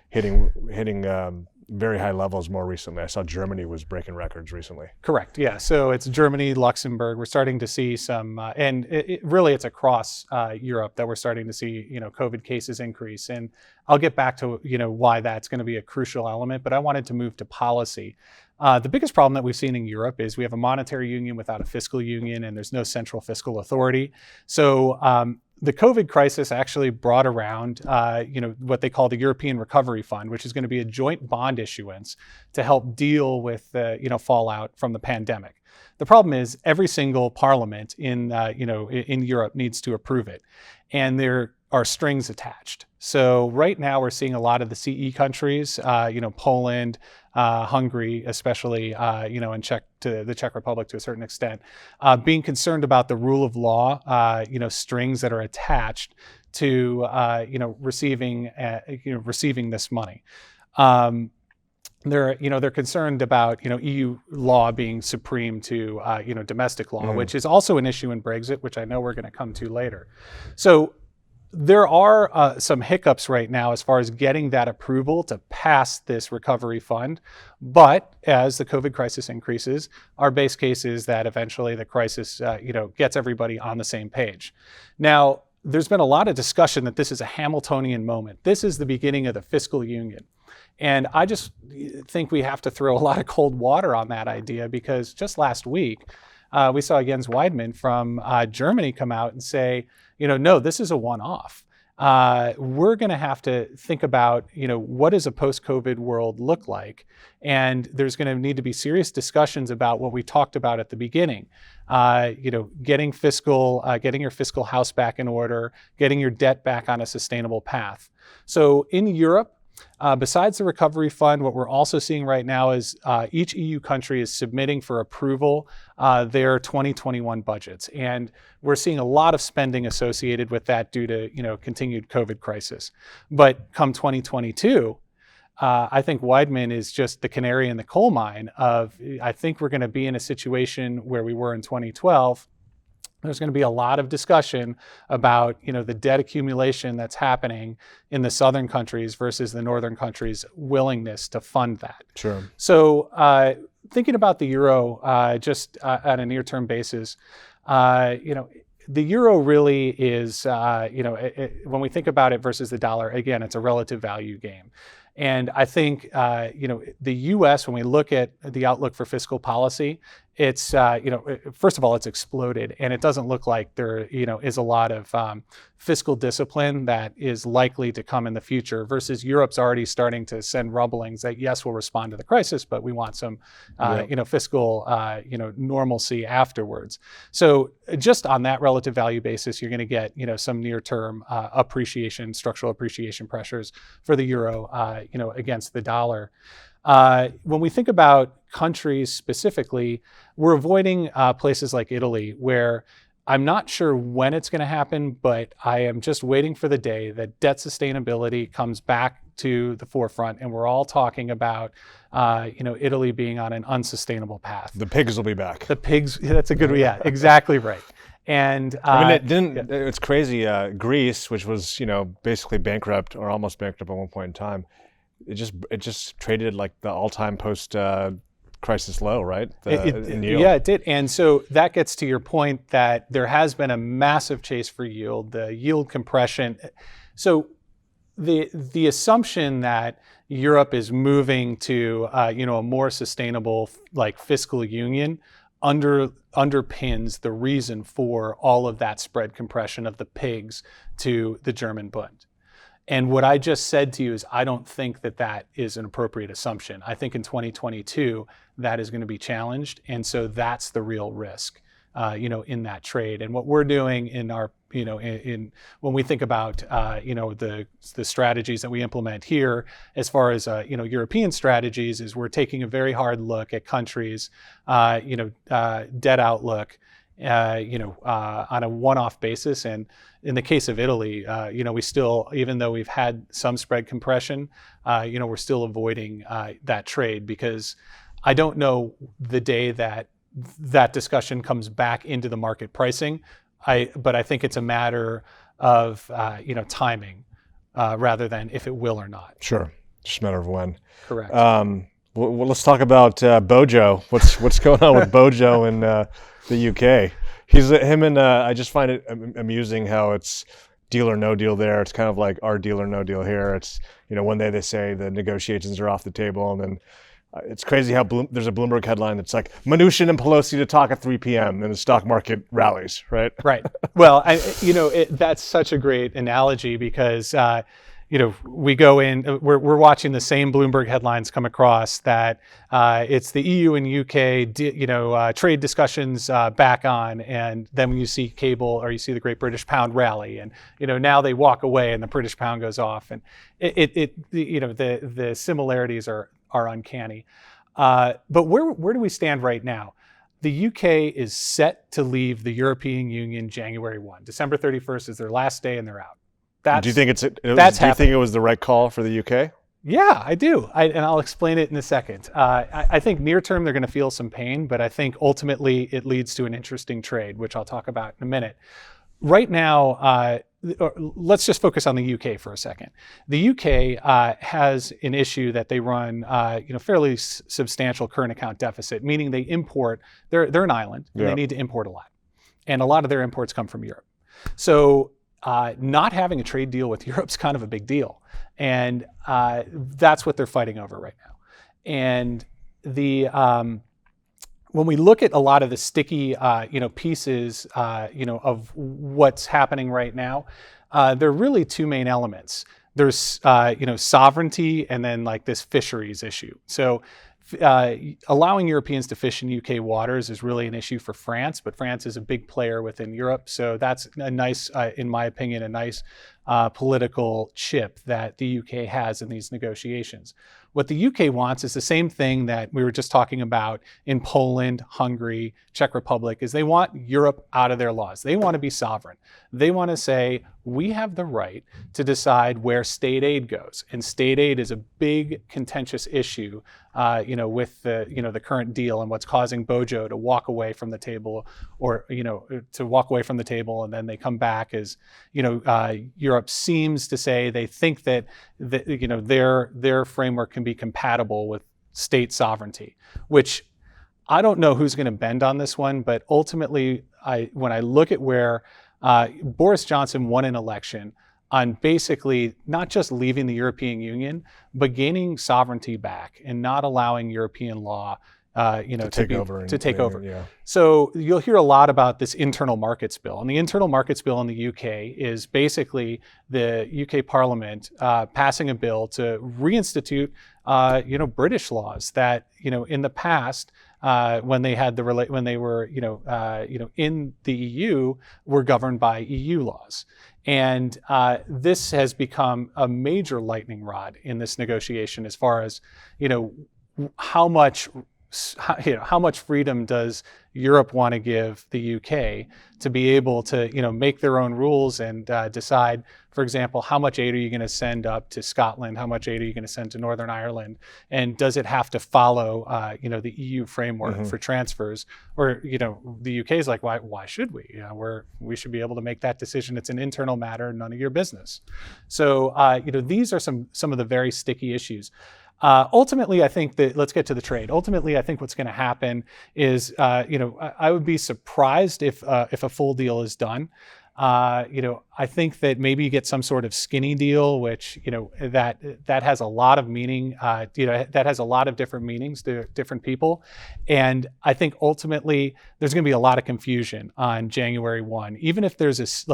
hitting very high levels more recently? I saw Germany was breaking records recently. Correct. Yeah. So it's Germany, Luxembourg. We're starting to see some, and really it's across Europe that we're starting to see, COVID cases increase. And I'll get back to, why that's going to be a crucial element. But I wanted to move to policy. The biggest problem that we've seen in Europe is we have a monetary union without a fiscal union, and there's no central fiscal authority. So the COVID crisis actually brought around, what they call the European Recovery Fund, which is going to be a joint bond issuance to help deal with the, fallout from the pandemic. The problem is every single parliament in Europe needs to approve it, and there are strings attached. So right now we're seeing a lot of the CE countries, Poland, Hungary, especially, and the Czech Republic to a certain extent, being concerned about the rule of law, strings that are attached to, receiving this money. they're concerned about EU law being supreme to domestic law, which is also an issue in Brexit, which I know we're going to come to later. So there are some hiccups right now as far as getting that approval to pass this recovery fund. But as the COVID crisis increases, our base case is that eventually the crisis gets everybody on the same page. Now, there's been a lot of discussion that this is a Hamiltonian moment. This is the beginning of the fiscal union. And I just think we have to throw a lot of cold water on that idea, because just last week, we saw Jens Weidmann from Germany come out and say, no, this is a one-off. We're going to have to think about, what does a post-COVID world look like? And there's going to need to be serious discussions about what we talked about at the beginning. Getting your fiscal house back in order, getting your debt back on a sustainable path. So in Europe, besides the recovery fund, what we're also seeing right now is each EU country is submitting for approval their 2021 budgets. And we're seeing a lot of spending associated with that due to continued COVID crisis. But come 2022, I think Weidmann is just the canary in the coal mine of, I think we're going to be in a situation where we were in 2012. There's going to be a lot of discussion about, the debt accumulation that's happening in the southern countries versus the northern countries' willingness to fund that. Sure. So thinking about the euro just on a near-term basis, the euro really is, when we think about it versus the dollar, again, it's a relative value game. And I think, the U.S., when we look at the outlook for fiscal policy, it's, first of all, it's exploded, and it doesn't look like there, is a lot of fiscal discipline that is likely to come in the future, versus Europe's already starting to send rumblings that, yes, we'll respond to the crisis, but we want some, fiscal, normalcy afterwards. So just on that relative value basis, you're going to get, some near-term structural appreciation pressures for the euro, against the dollar. When we think about countries specifically, we're avoiding places like Italy, where I'm not sure when it's going to happen, but I am just waiting for the day that debt sustainability comes back to the forefront, and we're all talking about, Italy being on an unsustainable path. The pigs will be back. The pigs, that's a good one. Yeah, exactly right. And it's crazy. Greece, which was, basically bankrupt or almost bankrupt at one point in time, it just traded like the all-time post-crisis low, right? In yield. Yeah, it did. And so that gets to your point that there has been a massive chase for yield, the yield compression. So the assumption that Europe is moving to a more sustainable fiscal union underpins the reason for all of that spread compression of the pigs to the German Bund. And what I just said to you is, I don't think that is an appropriate assumption. I think in 2022, that is going to be challenged. And so that's the real risk, in that trade. And what we're doing in our, when we think about, the strategies that we implement here, as far as, European strategies, is we're taking a very hard look at countries, debt outlook, on a one-off basis. And in the case of Italy, we still, even though we've had some spread compression, we're still avoiding that trade, because I don't know the day that discussion comes back into the market pricing. But I think it's a matter of, timing rather than if it will or not. Sure. Just a matter of when. Correct. Well, let's talk about Bojo. What's going on with Bojo in the UK? I just find it amusing how it's deal or no deal there. It's kind of like our deal or no deal here. It's, one day they say the negotiations are off the table, and then it's crazy how there's a Bloomberg headline that's like, Mnuchin and Pelosi to talk at 3 p.m. and the stock market rallies, right? Right. Well, that's such a great analogy, because we go in, we're watching the same Bloomberg headlines come across that it's the EU and UK, trade discussions back on, and then when you see cable or you see the Great British Pound rally, and now they walk away and the British Pound goes off, and the similarities are uncanny. But where do we stand right now? The UK is set to leave the European Union January 1. December 31st is their last day, and they're out. Do you think it was the right call for the UK? Yeah, I do. And I'll explain it in a second. I think near term, they're going to feel some pain, but I think ultimately it leads to an interesting trade, which I'll talk about in a minute. Right now, let's just focus on the UK for a second. The UK has an issue that they run, fairly substantial current account deficit, meaning they import, they're an island, and they need to import a lot. And a lot of their imports come from Europe. So not having a trade deal with Europe's kind of a big deal. And that's what they're fighting over right now. And when we look at a lot of the sticky, pieces, of what's happening right now, there are really two main elements. There's, sovereignty, and then like this fisheries issue. So allowing Europeans to fish in UK waters is really an issue for France, but France is a big player within Europe. So that's a nice, in my opinion, a nice political chip that the UK has in these negotiations. What the UK wants is the same thing that we were just talking about in Poland, Hungary, Czech Republic, is they want Europe out of their laws. They want to be sovereign. They want to say, we have the right to decide where state aid goes. And state aid is a big contentious issue, with the current deal and what's causing Bojo to walk away from the table, or, to walk away from the table, and then they come back as, Europe seems to say they think that their framework can be compatible with state sovereignty, which I don't know who's going to bend on this one, but ultimately, when I look at where Boris Johnson won an election on basically not just leaving the European Union, but gaining sovereignty back and not allowing European law to take over. Yeah. So you'll hear a lot about this internal markets bill. And the internal markets bill in the UK is basically the UK Parliament passing a bill to reinstitute, British laws that, in the past, when they were, in the EU, were governed by EU laws. And this has become a major lightning rod in this negotiation as far as, how much freedom does Europe want to give the UK to be able to, make their own rules and decide, for example, how much aid are you going to send up to Scotland? How much aid are you going to send to Northern Ireland? And does it have to follow, the EU framework for transfers? Or, the UK is like, why should we? We should be able to make that decision. It's an internal matter, none of your business. So, these are some of the very sticky issues. Ultimately, I think that, let's get to the trade. Ultimately, I think what's going to happen is, I would be surprised if a full deal is done. I think that maybe you get some sort of skinny deal, which, that has a lot of meaning, that has a lot of different meanings to different people. And I think ultimately there's going to be a lot of confusion on January 1. Even if there's this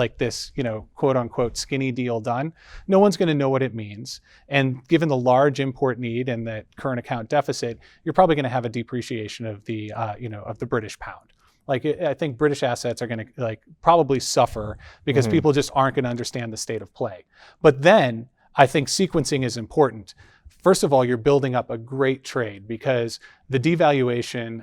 quote unquote skinny deal done, no one's going to know what it means. And given the large import need and the current account deficit, you're probably going to have a depreciation of the, of the British pound. I think British assets are going to probably suffer because people just aren't going to understand the state of play. But then I think sequencing is important. First of all, you're building up a great trade because the devaluation,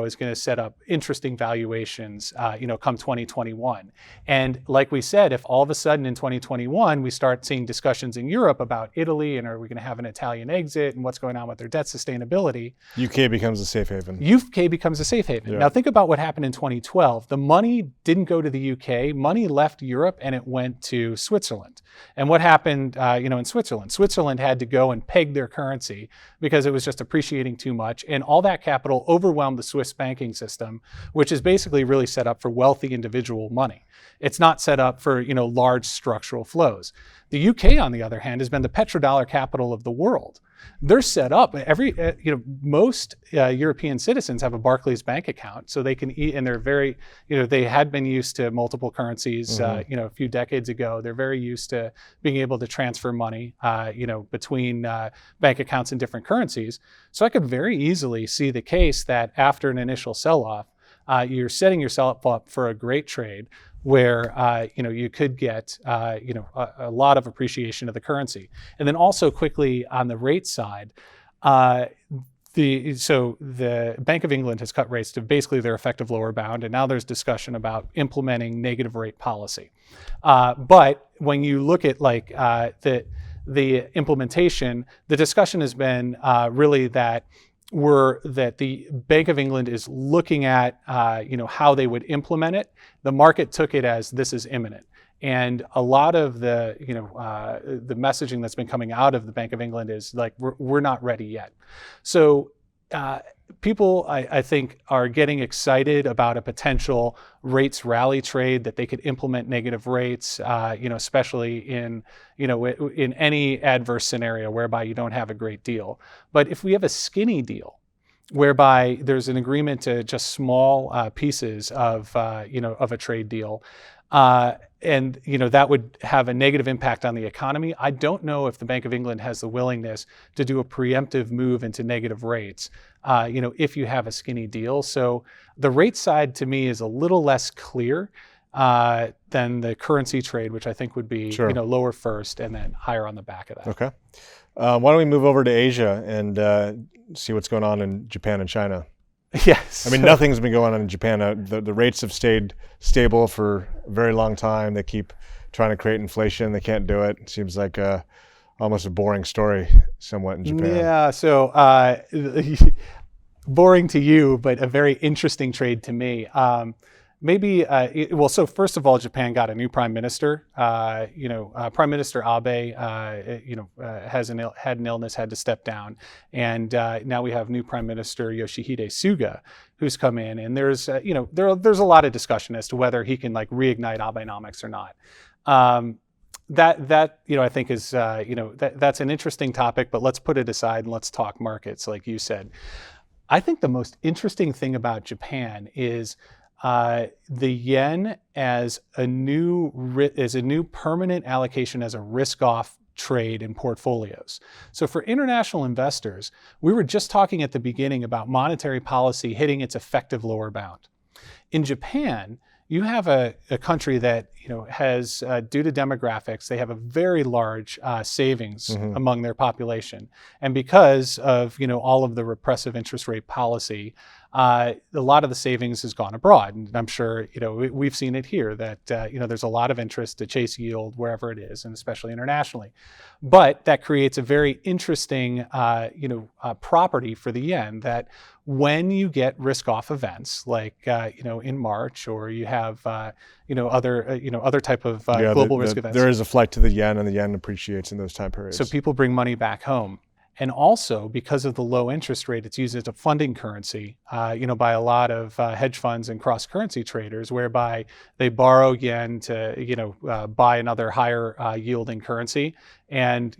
is going to set up interesting valuations, come 2021. And like we said, if all of a sudden in 2021 we start seeing discussions in Europe about Italy and are we going to have an Italian exit and what's going on with their debt sustainability, UK becomes a safe haven. UK becomes a safe haven. Yeah. Now think about what happened in 2012. The money didn't go to the UK. Money left Europe and it went to Switzerland. And what happened, in Switzerland? Switzerland had to go and peg their currency because it was just appreciating too much. And all that capital overwhelmed the Swiss banking system, which is basically really set up for wealthy individual money. It's not set up for, large structural flows. The UK, on the other hand, has been the petrodollar capital of the world. They're set up. Most European citizens have a Barclays bank account, so they can eat, and they're very, they had been used to multiple currencies, a few decades ago. They're very used to being able to transfer money, between bank accounts in different currencies. So I could very easily see the case that after an initial sell-off, you're setting yourself up for a great trade where you could get a lot of appreciation of the currency. And then also quickly on the rate side, the Bank of England has cut rates to basically their effective lower bound, and now there's discussion about implementing negative rate policy. But when you look at the implementation, the discussion has been really that the Bank of England is looking at how they would implement it. The market took it as this is imminent. And a lot of the messaging that's been coming out of the Bank of England is like, we're not ready yet. So people, I think, are getting excited about a potential rates rally trade that they could implement negative rates, especially in any adverse scenario whereby you don't have a great deal. But if we have a skinny deal, whereby there's an agreement to just small pieces of a trade deal, and that would have a negative impact on the economy. I don't know if the Bank of England has the willingness to do a preemptive move into negative rates, if you have a skinny deal. So the rate side to me is a little less clear than the currency trade, which I think would be lower first and then higher on the back of that. Okay. Why don't we move over to Asia and see what's going on in Japan and China? Yes. I mean, nothing's been going on in Japan. The rates have stayed stable for a very long time. They keep trying to create inflation. They can't do it. It seems like almost a boring story somewhat in Japan. Yeah, so boring to you, but a very interesting trade to me. So first of all, Japan got a new prime minister. Prime Minister Abe, had an illness, had to step down, and now we have new Prime Minister Yoshihide Suga, who's come in, and there's a lot of discussion as to whether he can reignite Abenomics or not. I think is that's an interesting topic, but let's put it aside and let's talk markets, like you said. I think the most interesting thing about Japan is the yen as a new permanent allocation as a risk-off trade in portfolios. So for international investors, we were just talking at the beginning about monetary policy hitting its effective lower bound. In Japan, you have a country that has, due to demographics, they have a very large savings among their population, and because of all of the repressive interest rate policy, a lot of the savings has gone abroad, and I'm sure we've seen it here that there's a lot of interest to chase yield wherever it is, and especially internationally. But that creates a very interesting property for the yen, that when you get risk-off events like in March, or you have other type of global risk events, there is a flight to the yen, and the yen appreciates in those time periods. So people bring money back home. And also, because of the low interest rate, it's used as a funding currency, by a lot of hedge funds and cross-currency traders, whereby they borrow yen to, buy another higher yielding currency. And,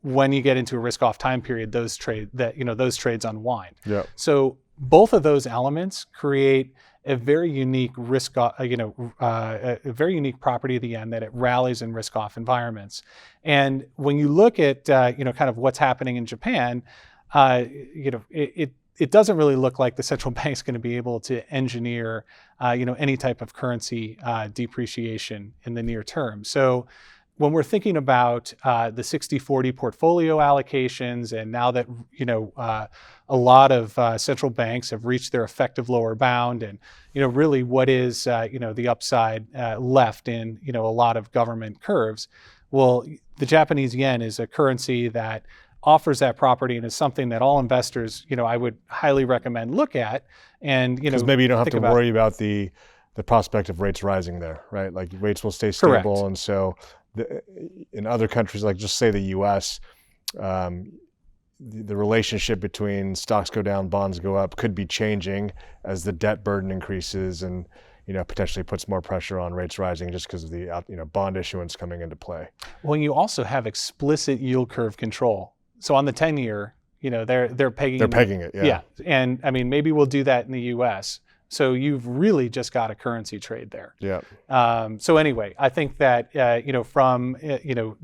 when you get into a risk-off time period, those trades unwind. Yep. So both of those elements create a very unique a very unique property of the yen, that it rallies in risk-off environments. And when you look at kind of what's happening in Japan, it doesn't really look like the central bank's going to be able to engineer any type of currency depreciation in the near term. So when we're thinking about the 60-40 portfolio allocations, and now that a lot of central banks have reached their effective lower bound, and really what is the upside left in a lot of government curves, well, the Japanese yen is a currency that offers that property, and is something that all investors I would highly recommend look at. And because maybe you don't have to worry about the prospect of rates rising there, right? Like rates will stay stable. Correct. And so in other countries, like just say the U.S., the relationship between stocks go down, bonds go up could be changing as the debt burden increases, and potentially puts more pressure on rates rising just because of the bond issuance coming into play. Well, you also have explicit yield curve control. So on the 10-year, they're pegging. They're pegging it, yeah. Yeah, and I mean, maybe we'll do that in the U.S. So you've really just got a currency trade there. Yeah. So anyway, I think that from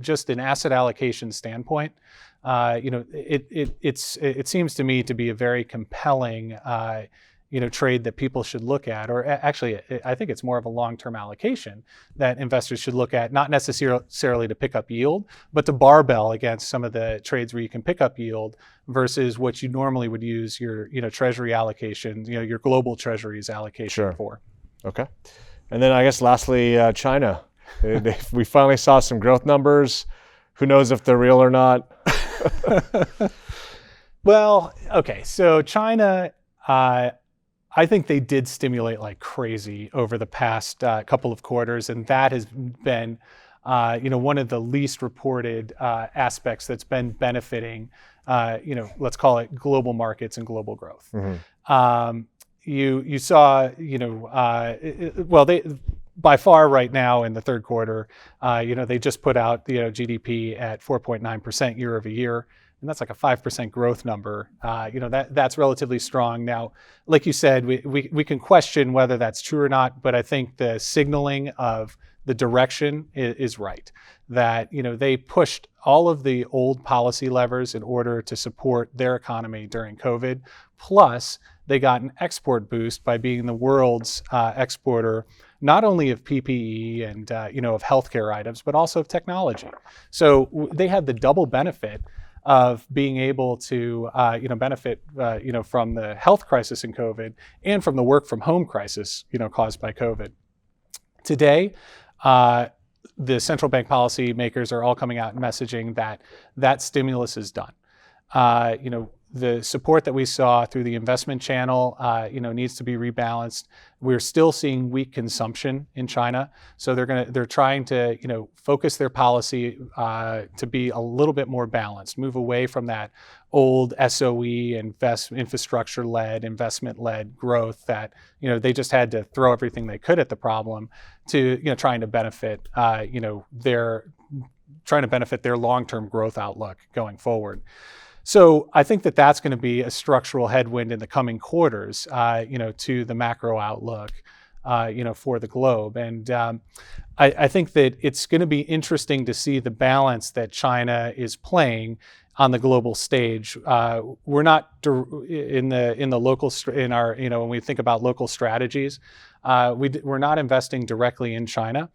just an asset allocation standpoint, it seems to me to be a very compelling trade that people should look at, or actually, I think it's more of a long-term allocation that investors should look at, not necessarily to pick up yield, but to barbell against some of the trades where you can pick up yield versus what you normally would use your treasury allocation, your global treasuries allocation for. Okay. And then I guess lastly, China. We finally saw some growth numbers. Who knows if they're real or not? Well, okay. So China, I think they did stimulate like crazy over the past couple of quarters, and that has been, one of the least reported aspects that's been benefiting, let's call it global markets and global growth. You saw, they by far right now in the third quarter, they just put out GDP at 4.9% year over year. And that's like a 5% growth number. That's relatively strong. Now, like you said, we can question whether that's true or not, but I think the signaling of the direction is right. That they pushed all of the old policy levers in order to support their economy during COVID. Plus, they got an export boost by being the world's exporter, not only of PPE and of healthcare items, but also of technology. So they had the double benefit of being able to benefit from the health crisis in COVID and from the work from home crisis caused by COVID. Today, the central bank policy makers are all coming out and messaging that stimulus is done. The support that we saw through the investment channel, needs to be rebalanced. We're still seeing weak consumption in China, so they're trying to, focus their policy to be a little bit more balanced, move away from that old SOE infrastructure-led, investment-led growth that they just had to throw everything they could at the problem to trying to benefit their long-term growth outlook going forward. So I think that's going to be a structural headwind in the coming quarters, to the macro outlook, for the globe. And I think that it's going to be interesting to see the balance that China is playing on the global stage. We're not in the local when we think about local strategies. We're not investing directly in China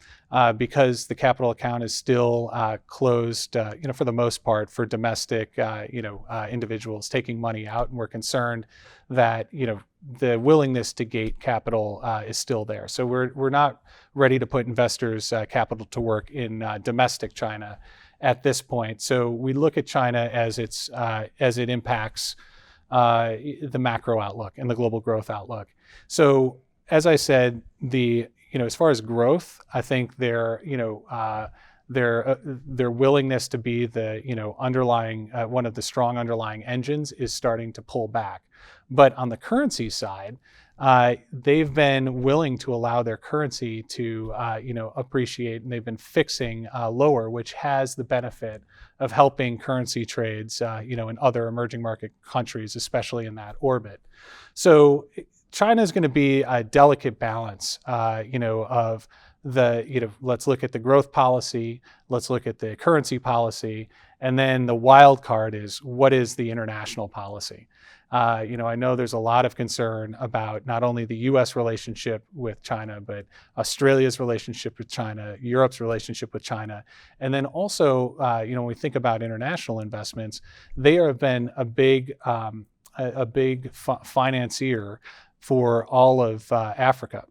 because the capital account is still closed, for the most part, for domestic, individuals taking money out, and we're concerned that the willingness to gate capital is still there. So we're not ready to put investors' capital to work in domestic China at this point. So we look at China as it impacts the macro outlook and the global growth outlook. So as I said, as far as growth, I think their willingness to be the underlying one of the strong underlying engines is starting to pull back. But on the currency side, they've been willing to allow their currency to appreciate, and they've been fixing lower, which has the benefit of helping currency trades in other emerging market countries, especially in that orbit. So China is going to be a delicate balance, of the, let's look at the growth policy, let's look at the currency policy, and then the wild card is what is the international policy? I know there's a lot of concern about not only the U.S. relationship with China, but Australia's relationship with China, Europe's relationship with China. And then also, when we think about international investments, they have been a big financier for all of Africa.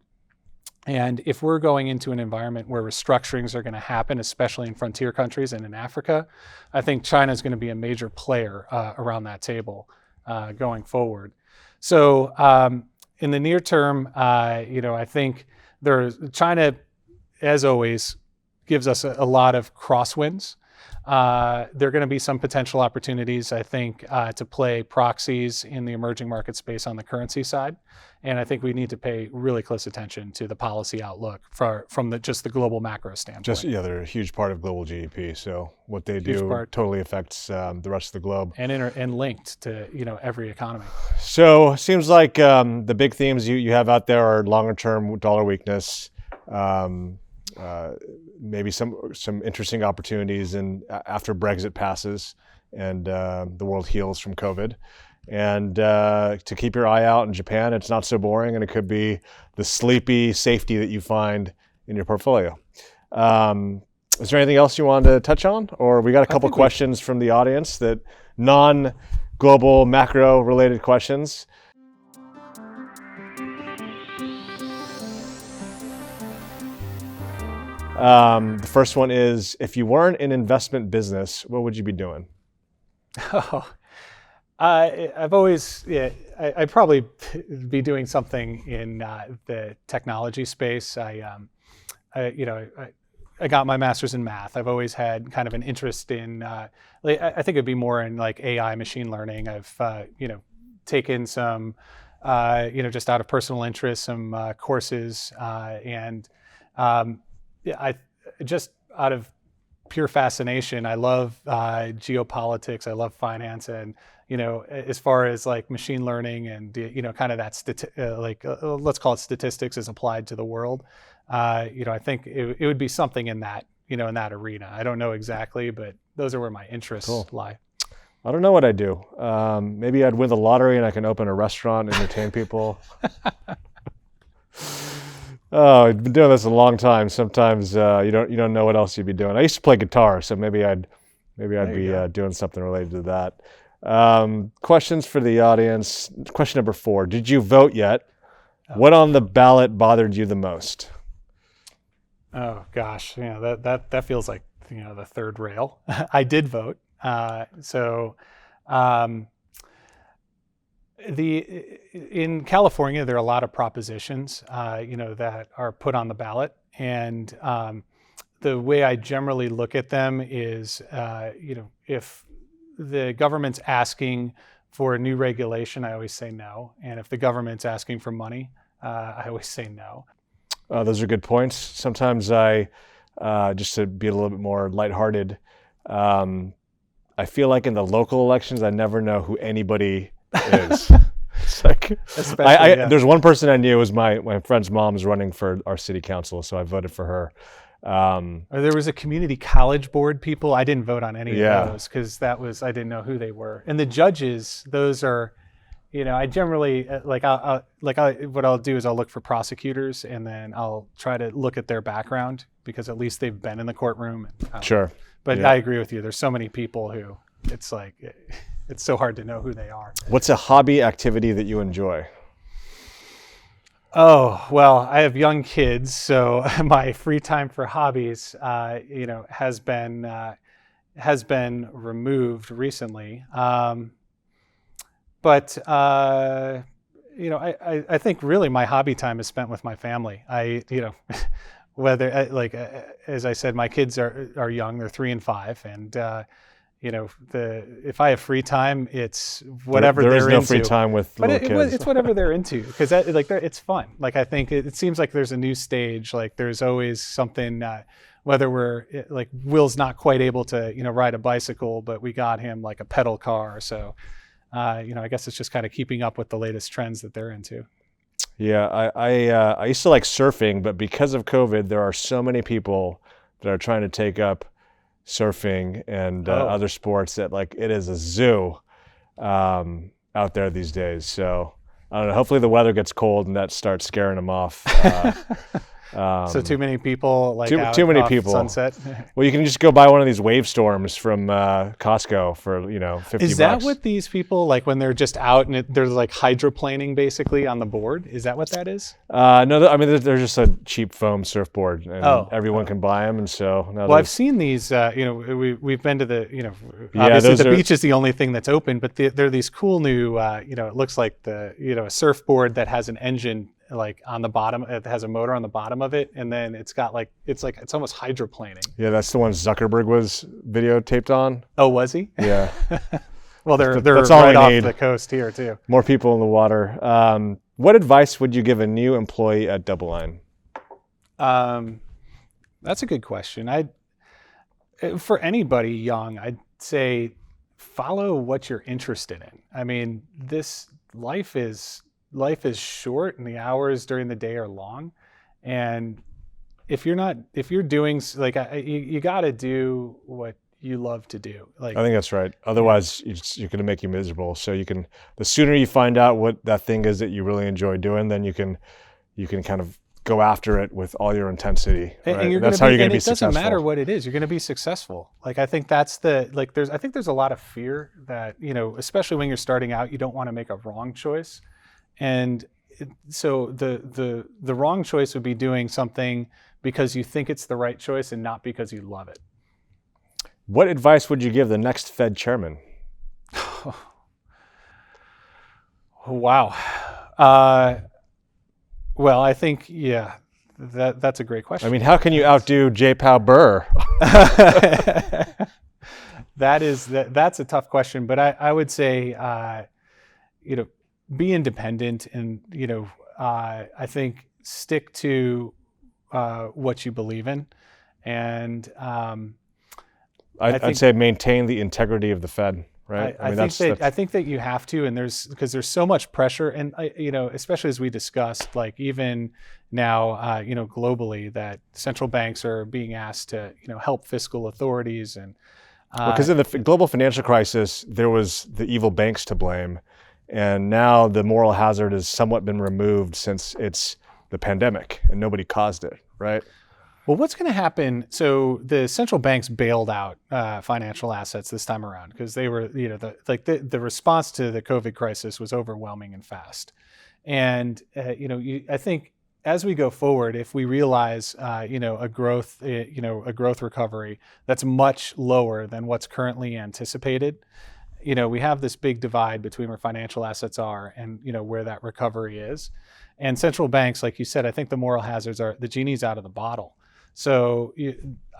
And if we're going into an environment where restructurings are going to happen, especially in frontier countries and in Africa, I think China is going to be a major player around that table going forward. So in the near term, I think China, as always, gives us a lot of crosswinds. There are going to be some potential opportunities, I think, to play proxies in the emerging market space on the currency side. And I think we need to pay really close attention to the policy outlook from just the global macro standpoint. They're a huge part of global GDP. So what they do totally affects the rest of the globe. And linked to every economy. So it seems like the big themes you have out there are longer term dollar weakness, maybe some interesting opportunities after Brexit passes and the world heals from COVID. And to keep your eye out in Japan, it's not so boring, and it could be the sleepy safety that you find in your portfolio. Is there anything else you wanted to touch on? Or we got a couple questions from the audience, that non-global macro related questions. The first one is, if you weren't in investment business, what would you be doing? Oh, I've always, I'd probably be doing something in the technology space. I got my master's in math. I've always had kind of an interest in, I think it'd be more in like AI, machine learning. I've, taken some, just out of personal interest, some courses, and I just out of pure fascination, I love geopolitics. I love finance, and as far as like machine learning and kind of that let's call it statistics as applied to the world. I think it would be something in that in that arena. I don't know exactly, but those are where my interests lie. I don't know what I'd do. Maybe I'd win the lottery and I can open a restaurant and entertain people. Oh, I've been doing this a long time. Sometimes you don't know what else you'd be doing. I used to play guitar, so maybe I'd be doing something related to that. Questions for the audience. Question number 4: did you vote yet? What on the ballot bothered you the most? Oh gosh, that feels like the third rail. I did vote. In California, there are a lot of propositions, that are put on the ballot, and the way I generally look at them is, if the government's asking for a new regulation, I always say no, and if the government's asking for money, I always say no. Those are good points. Sometimes I, just to be a little bit more lighthearted, I feel like in the local elections, I never know who anybody is. It's like, there's one person I knew, was my friend's mom's running for our city council, so I voted for her. There was a community college board people. I didn't vote on any of those because I didn't know who they were. And the judges, those are, I generally what I'll do is I'll look for prosecutors, and then I'll try to look at their background because at least they've been in the courtroom. Sure. But I agree with you. There's so many people who it's like, it's so hard to know who they are. What's a hobby activity that you enjoy? Oh, well, I have young kids, so my free time for hobbies, has been removed recently. But I think really my hobby time is spent with my family. Whether as I said, my kids are young; they're 3 and 5, and if I have free time, it's whatever they're into. There is no free time with little kids. It's whatever they're into, because it's fun. Like I think it seems like there's a new stage. Like there's always something. Whether we're like Will's not quite able to ride a bicycle, but we got him like a pedal car. So I guess it's just kind of keeping up with the latest trends that they're into. Yeah, I used to like surfing, but because of COVID, there are so many people that are trying to take up surfing and other sports that like it is a zoo out there these days. So I don't know. Hopefully the weather gets cold and that starts scaring them off. So too many people too many people. Sunset. Well, you can just go buy one of these wave storms from Costco for $50. Is that what these people like when they're just out and they're like hydroplaning basically on the board? Is that what that is? No, I mean they're just a cheap foam surfboard, and everyone can buy them. And so I've seen these. We've been to the obviously the beach is the only thing that's open, but they're these cool new it looks like a surfboard that has an engine like on the bottom. It has a motor on the bottom of it, and then it's got it's almost hydroplaning. Yeah, that's the one Zuckerberg was videotaped on. Oh, was he? Yeah. Well, they're right off the coast here too. More people in the water. What advice would you give a new employee at DoubleLine? That's a good question. For anybody young, I'd say follow what you're interested in. I mean, this life is short and the hours during the day are long, and if you're doing you got to do what you love to do. Like, I think that's right. Otherwise, you're going to make you miserable. So the sooner you find out what that thing is that you really enjoy doing, then you can kind of go after it with all your intensity. Right? And that's how you're going to be successful. It doesn't matter what it is. You're going to be successful. Like I think I think there's a lot of fear that especially when you're starting out, you don't want to make a wrong choice. And so the wrong choice would be doing something because you think it's the right choice and not because you love it. What advice would you give the next Fed chairman? Wow. Well, I think, that's a great question. I mean, how can you outdo J. Powell Burr? That's a tough question, but I would say, be independent, and I think stick to what you believe in, and I'd say maintain the integrity of the Fed, right? I think that you have to, and because there's so much pressure, and especially as we discussed, like even now, globally, that central banks are being asked to help fiscal authorities, and because of the global financial crisis, there was the evil banks to blame, and now the moral hazard has somewhat been removed since it's the pandemic and nobody caused it, right? Well, what's going to happen? So the central banks bailed out financial assets this time around because they were, the response to the COVID crisis was overwhelming and fast. And I think as we go forward, if we realize a growth recovery that's much lower than what's currently anticipated, we have this big divide between where financial assets are and where that recovery is. And central banks, like you said, I think the moral hazards are the genie's out of the bottle. So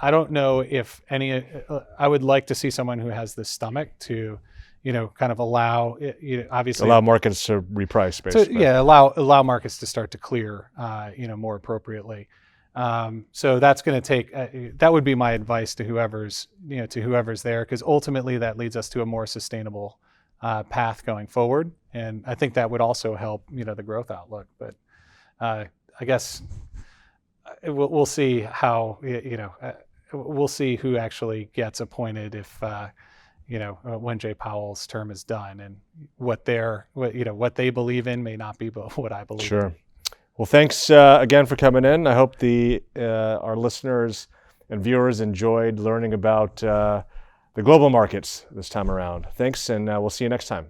I don't know if I would like to see someone who has the stomach to, kind of allow, obviously allow markets to reprice, basically. Allow markets to start to clear, more appropriately. So that's going to take. That would be my advice to whoever's there, because ultimately that leads us to a more sustainable path going forward, and I think that would also help, the growth outlook. But I guess. We'll see how, we'll see who actually gets appointed if, when Jay Powell's term is done, and what they believe in may not be what I believe in. Sure. Well, thanks again for coming in. I hope our listeners and viewers enjoyed learning about the global markets this time around. Thanks, and we'll see you next time.